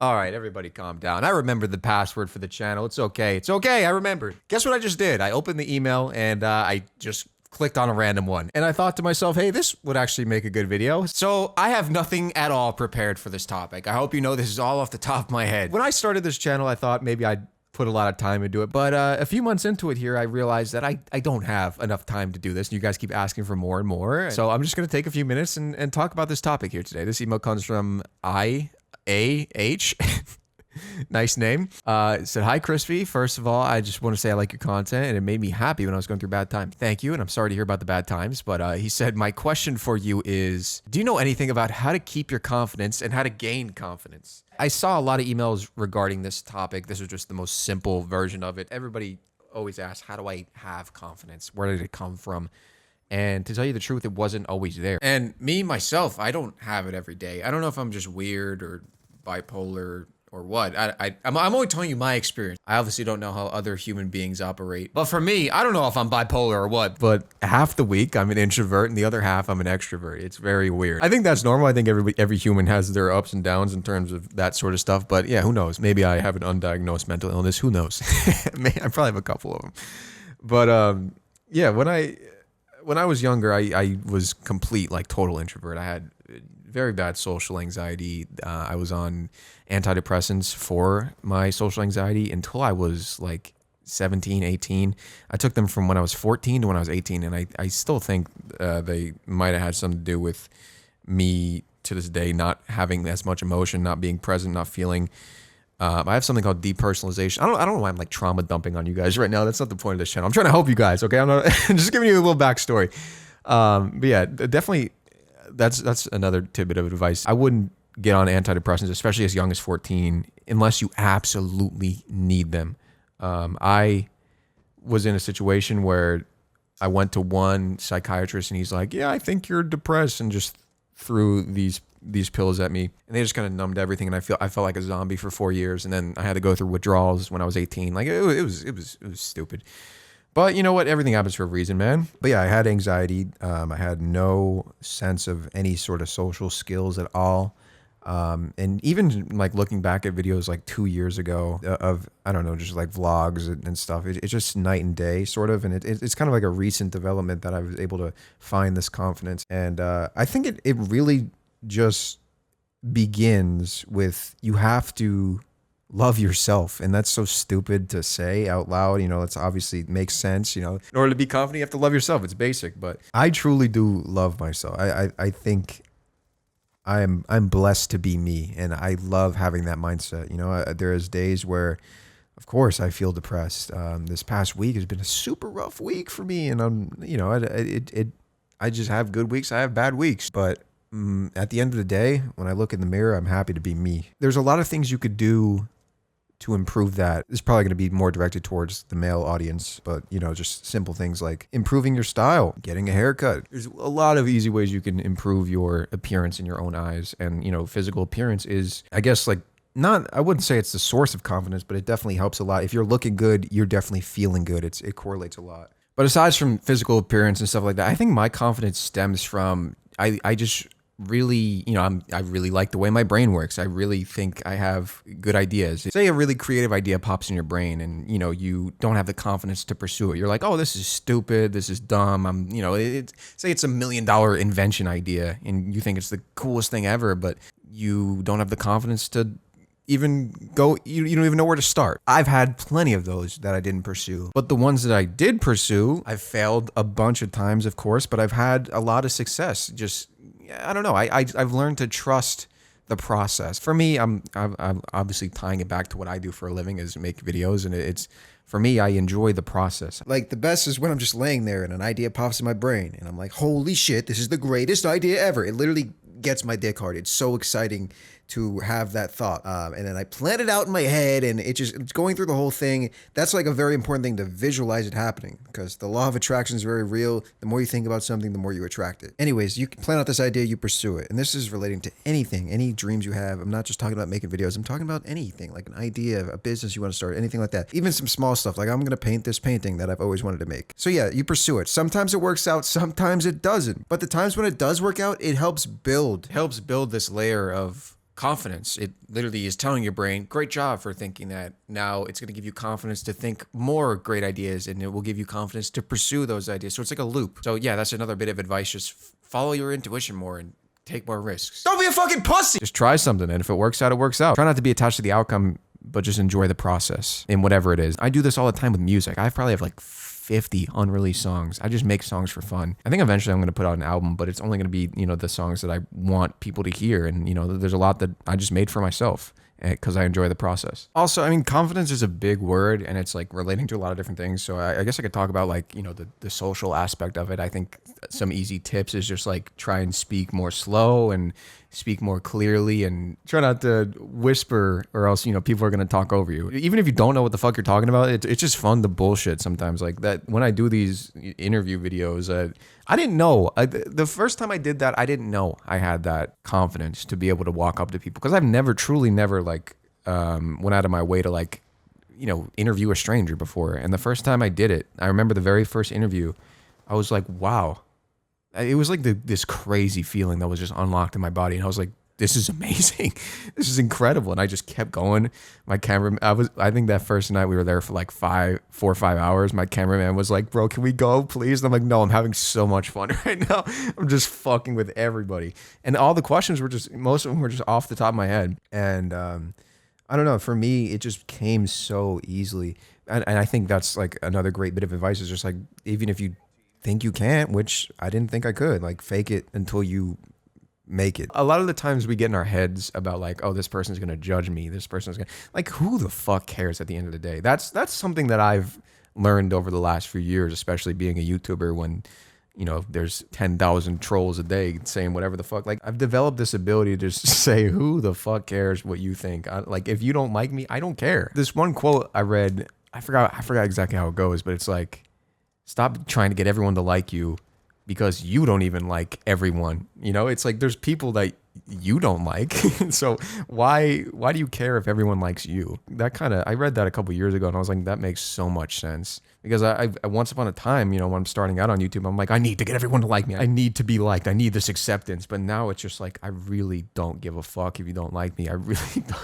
All right, everybody calm down. I remember the password for the channel. It's okay. It's okay. I remembered. Guess what I just did? I opened the email and I just clicked on a random one. And I thought to myself, hey, this would actually make a good video. So I have nothing at all prepared for this topic. I hope you know this is all off the top of my head. When I started this channel, I thought maybe I'd put a lot of time into it. But a few months into it here, I realized that I don't have enough time to do this. You guys keep asking for more and more. So I'm just going to take a few minutes and talk about this topic here today. This email comes from IAH. Nice name. It said, hi, Crispy. First of all, I just want to say I like your content and it made me happy when I was going through a bad time. Thank you. And I'm sorry to hear about the bad times. But he said, my question for you is, do you know anything about how to keep your confidence and how to gain confidence? I saw a lot of emails regarding this topic. This was just the most simple version of it. Everybody always asks, how do I have confidence? Where did it come from? And to tell you the truth, it wasn't always there. And me, myself, I don't have it every day. I don't know if I'm just weird or bipolar or what. I'm only telling you my experience. I obviously don't know how other human beings operate. But for me, I don't know if I'm bipolar or what. But half the week, I'm an introvert, and the other half, I'm an extrovert. It's very weird. I think that's normal. I think every human has their ups and downs in terms of that sort of stuff. But yeah, who knows? Maybe I have an undiagnosed mental illness. Who knows? I probably have a couple of them. But yeah, when I was younger, I was complete, like, total introvert. I had very bad social anxiety. I was on antidepressants for my social anxiety until I was like 17, 18. I took them from when I was 14 to when I was 18, and I still think they might have had something to do with me to this day not having as much emotion, not being present, not feeling. I have something called depersonalization. I don't know why I'm like trauma dumping on you guys right now. That's not the point of this channel. I'm trying to help you guys, okay? I'm not just giving you a little backstory. But yeah, definitely that's another tidbit of advice. I wouldn't get on antidepressants, especially as young as 14, unless you absolutely need them. I was in a situation where I went to one psychiatrist and he's like, yeah, I think you're depressed, and just threw these pills at me, and they just kind of numbed everything. And I felt like a zombie for 4 years. And then I had to go through withdrawals when I was 18. Like it was stupid. But you know what? Everything happens for a reason, man. But yeah, I had anxiety. I had no sense of any sort of social skills at all. And even like looking back at videos like 2 years ago of, I don't know, just like vlogs and stuff, it's just night and day sort of. And it's kind of like a recent development that I was able to find this confidence. And I think it really just begins with, you have to love yourself. And that's so stupid to say out loud. You know, it's obviously makes sense. You know, in order to be confident, you have to love yourself. It's basic, but I truly do love myself. I think I'm blessed to be me, and I love having that mindset. You know, there is days where, of course, I feel depressed. This past week has been a super rough week for me, and I just have good weeks. I have bad weeks, but at the end of the day, when I look in the mirror, I'm happy to be me. There's a lot of things you could do to improve that. It's probably going to be more directed towards the male audience, but you know, just simple things like improving your style, getting a haircut. There's a lot of easy ways you can improve your appearance in your own eyes. And you know, physical appearance is, I guess, like, I wouldn't say it's the source of confidence, but it definitely helps a lot. If you're looking good, you're definitely feeling good. It correlates a lot. But aside from physical appearance and stuff like that, I think my confidence stems from, I just really, you know, I really like the way my brain works. I really think I have good ideas. Say a really creative idea pops in your brain and, you know, you don't have the confidence to pursue it. You're like, oh, this is stupid. This is dumb. Say it's $1 million invention idea and you think it's the coolest thing ever, but you don't have the confidence to even go, you don't even know where to start. I've had plenty of those that I didn't pursue, but the ones that I did pursue, I've failed a bunch of times, of course, but I've had a lot of success. Just, I don't know. I've learned to trust the process. For me, I'm obviously tying it back to what I do for a living is make videos, and it's, for me, I enjoy the process. Like, the best is when I'm just laying there and an idea pops in my brain and I'm like, holy shit, this is the greatest idea ever. It literally gets my dick hard. It's so exciting to have that thought. And then I plan it out in my head, and it's going through the whole thing. That's like a very important thing, to visualize it happening, because the law of attraction is very real. The more you think about something, the more you attract it. Anyways, you can plan out this idea, you pursue it. And this is relating to anything, any dreams you have. I'm not just talking about making videos. I'm talking about anything, like an idea, a business you want to start, anything like that. Even some small stuff, like I'm going to paint this painting that I've always wanted to make. So yeah, you pursue it. Sometimes it works out, sometimes it doesn't. But the times when it does work out, it helps build this layer of confidence. It literally is telling your brain, great job for thinking that. Now it's going to give you confidence to think more great ideas, and it will give you confidence to pursue those ideas. So it's like a loop. So yeah, that's another bit of advice. Just follow your intuition more and take more risks. Don't be a fucking pussy. Just try something, and if it works out, it works out. Try not to be attached to the outcome, but just enjoy the process in whatever it is. I do this all the time with music. I probably have like 50 unreleased songs. I just make songs for fun. I think eventually I'm going to put out an album, but it's only going to be, the songs that I want people to hear. And, there's a lot that I just made for myself because I enjoy the process. Also, I mean, confidence is a big word, and it's like relating to a lot of different things. So I guess I could talk about like, the social aspect of it. I think some easy tips is just like try and speak more slow and speak more clearly and try not to whisper, or else, people are going to talk over you. Even if you don't know what the fuck you're talking about, it's just fun to bullshit sometimes. Like that, when I do these interview videos, I didn't know. The first time I did that, I didn't know I had that confidence to be able to walk up to people, because I've never like went out of my way to like, interview a stranger before. And the first time I did it, I remember the very first interview, I was like, wow. It was like this crazy feeling that was just unlocked in my body. And I was like, this is amazing. This is incredible. And I just kept going. My camera, I think that first night we were there for like 4 or 5 hours. My cameraman was like, bro, can we go, please? And I'm like, no, I'm having so much fun right now. I'm just fucking with everybody. And all the questions were most of them were just off the top of my head. And I don't know, for me, it just came so easily. And I think that's like another great bit of advice, is just like, even if you think you can't, which I didn't think I could, like fake it until you make it. A lot of the times we get in our heads about like, oh, this person's going to judge me. This person's going to, like, who the fuck cares at the end of the day? That's something that I've learned over the last few years, especially being a YouTuber, when, there's 10,000 trolls a day saying whatever the fuck. Like, I've developed this ability to just say, who the fuck cares what you think? Like, if you don't like me, I don't care. This one quote I read, I forgot exactly how it goes, but it's like, stop trying to get everyone to like you because you don't even like everyone. It's like there's people that you don't like. So why do you care if everyone likes you? I read that a couple years ago, and I was like, that makes so much sense. Because I once upon a time, when I'm starting out on YouTube, I'm like, I need to get everyone to like me. I need to be liked. I need this acceptance. But now it's just like, I really don't give a fuck if you don't like me. I really don't.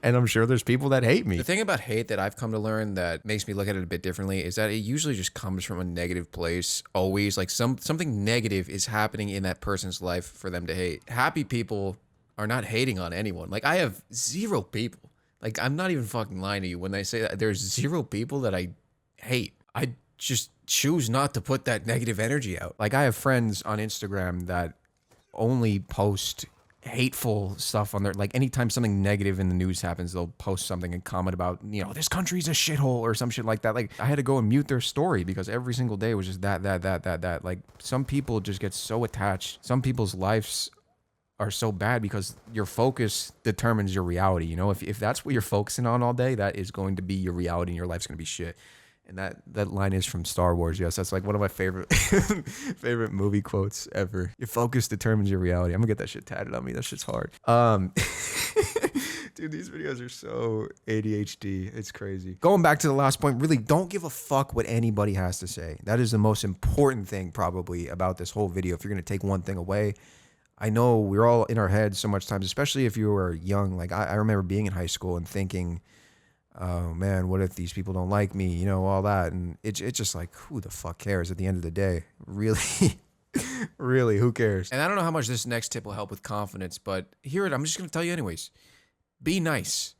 And I'm sure there's people that hate me. The thing about hate that I've come to learn that makes me look at it a bit differently is that it usually just comes from a negative place. Always, like something negative is happening in that person's life for them to hate. Happy people are not hating on anyone. Like, I have 0 people. Like, I'm not even fucking lying to you when I say that there's 0 people that I hate. I just choose not to put that negative energy out. Like, I have friends on Instagram that only post hateful stuff on there. Like, anytime something negative in the news happens, they'll post something and comment about, this country's a shithole or some shit like that. Like, I had to go and mute their story because every single day was just that. Like, some people just get so attached. Some people's lives are so bad because your focus determines your reality. If that's what you're focusing on all day, that is going to be your reality, and your life's going to be shit. And that line is from Star Wars. Yes, that's like one of my favorite favorite movie quotes ever. Your focus determines your reality. I'm gonna get that shit tatted on me. That shit's hard. Dude, these videos are so ADHD. It's crazy. Going back to the last point, really don't give a fuck what anybody has to say. That is the most important thing probably about this whole video. If you're gonna take one thing away, I know we're all in our heads so much times, especially if you were young. Like, I remember being in high school and thinking, oh man, what if these people don't like me? All that. And it's just like, who the fuck cares at the end of the day? Really? Really, who cares? And I don't know how much this next tip will help with confidence, but I'm just going to tell you anyways. Be nice.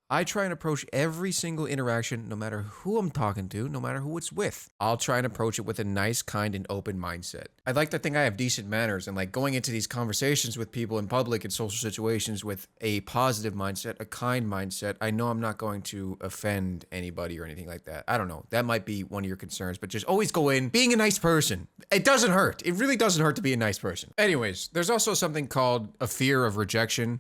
I try and approach every single interaction, no matter who I'm talking to, no matter who it's with. I'll try and approach it with a nice, kind, and open mindset. I'd like to think I have decent manners, and like going into these conversations with people in public and social situations with a positive mindset, a kind mindset. I know I'm not going to offend anybody or anything like that. I don't know. That might be one of your concerns, but just always go in being a nice person. It doesn't hurt. It really doesn't hurt to be a nice person. Anyways, there's also something called a fear of rejection,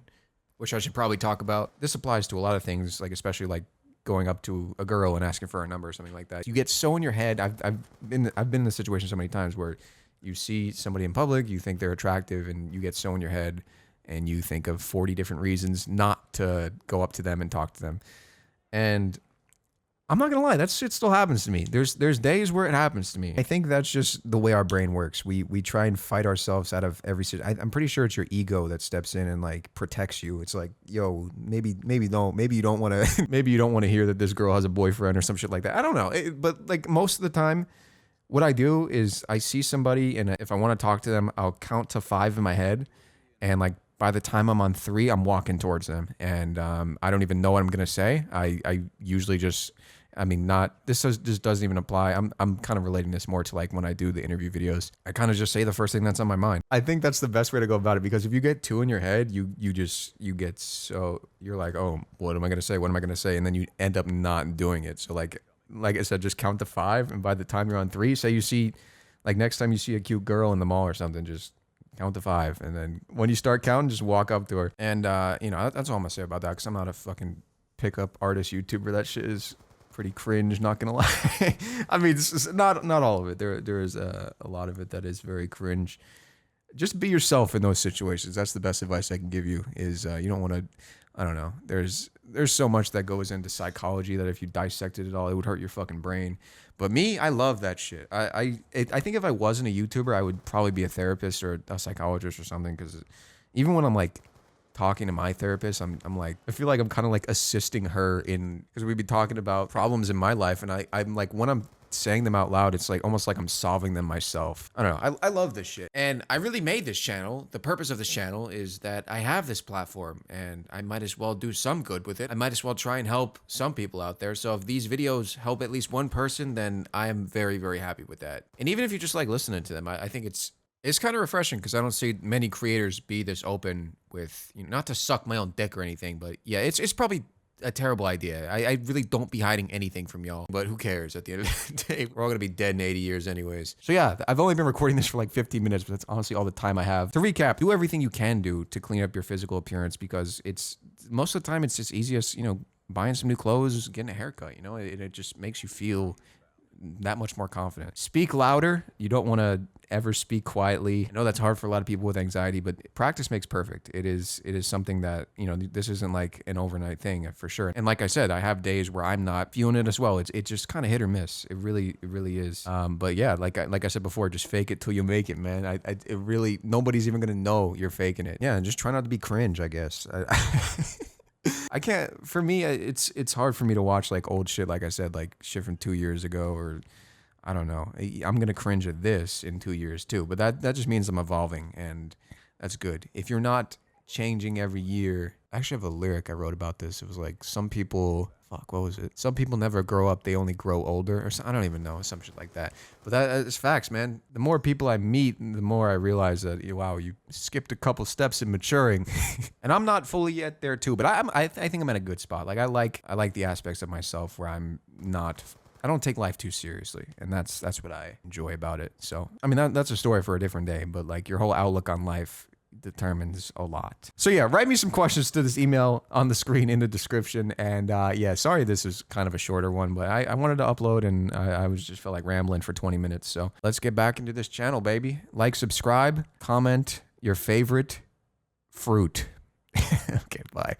which I should probably talk about. This applies to a lot of things, like especially like going up to a girl and asking for a number or something like that. You get so in your head. I've been in this situation so many times where you see somebody in public, you think they're attractive, and you get so in your head and you think of 40 different reasons not to go up to them and talk to them. And I'm not gonna lie, that shit still happens to me. There's days where it happens to me. I think that's just the way our brain works. We try and fight ourselves out of every situation. I'm pretty sure it's your ego that steps in and like protects you. It's like, yo, maybe you don't want to maybe you don't want to hear that this girl has a boyfriend or some shit like that. I don't know, but like most of the time, what I do is I see somebody and if I want to talk to them, I'll count to 5 in my head, and like by the time I'm on 3, I'm walking towards them, and I don't even know what I'm gonna say. I usually just, I mean, this doesn't even apply. I'm kind of relating this more to like when I do the interview videos. I kind of just say the first thing that's on my mind. I think that's the best way to go about it, because if you get 2 in your head, you get so, you're like, oh, what am I gonna say? What am I gonna say? And then you end up not doing it. So like I said, just count to 5, and by the time you're on 3, say you see, like next time you see a cute girl in the mall or something, just count to 5, and then when you start counting, just walk up to her. And you know, that's all I'm gonna say about that, because I'm not a fucking pickup artist YouTuber. That shit is pretty cringe, not gonna lie. I mean, it's not all of it. There is a lot of it that is very cringe. Just be yourself in those situations. That's the best advice I can give you. Is you don't want to, I don't know. There's so much that goes into psychology that if you dissected it all, it would hurt your fucking brain. But me, I love that shit. I think if I wasn't a YouTuber, I would probably be a therapist or a psychologist or something. Because even when I'm like talking to my therapist, I'm like, I feel like I'm kind of like assisting her in, because we'd be talking about problems in my life, and I'm like, when I'm saying them out loud, it's like almost like I'm solving them myself. I don't know. I love this shit. And I really made this channel. The purpose of this channel is that I have this platform and I might as well do some good with it. I might as well try and help some people out there. So if these videos help at least one person, then I am very, very happy with that. And even if you just like listening to them, I think it's kind of refreshing, because I don't see many creators be this open with, you know, not to suck my own dick or anything, but yeah, it's probably a terrible idea. I really don't be hiding anything from y'all, but who cares at the end of the day? We're all gonna be dead in 80 years anyways. So yeah, I've only been recording this for like 15 minutes, but that's honestly all the time I have. To recap, do everything you can do to clean up your physical appearance, because it's most of the time it's just easiest, you know, buying some new clothes, getting a haircut, you know, it just makes you feel that much more confident. Speak louder. You don't want to ever speak quietly. I know that's hard for a lot of people with anxiety, but practice makes perfect. It is something that, you know, this isn't like an overnight thing for sure. And like I said, I have days where I'm not feeling it as well. It's just kind of hit or miss. It really is. But yeah, like I said before, just fake it till you make it, man. It really, nobody's even gonna know you're faking it. Yeah, and just try not to be cringe, I guess. I can't, for me, it's hard for me to watch like old shit, like I said, like shit from 2 years ago, or I don't know. I'm going to cringe at this in 2 years too, but that just means I'm evolving, and that's good. If you're not changing every year, I actually have a lyric I wrote about this. It was like, some people, fuck, what was it? Some people never grow up, they only grow older, or I don't even know, some shit like that. But that's facts, man. The more people I meet, the more I realize that, wow, you skipped a couple steps in maturing. And I'm not fully yet there too, but I think I'm in a good spot. Like I like the aspects of myself where I don't take life too seriously, and that's what I enjoy about it. So, I mean, that's a story for a different day, but like your whole outlook on life determines a lot. So yeah, write me some questions to this email on the screen in the description. And yeah, sorry this is kind of a shorter one, but I wanted to upload, and I just felt like rambling for 20 minutes. So let's get back into this channel, baby. Like, subscribe, comment your favorite fruit. Okay, bye.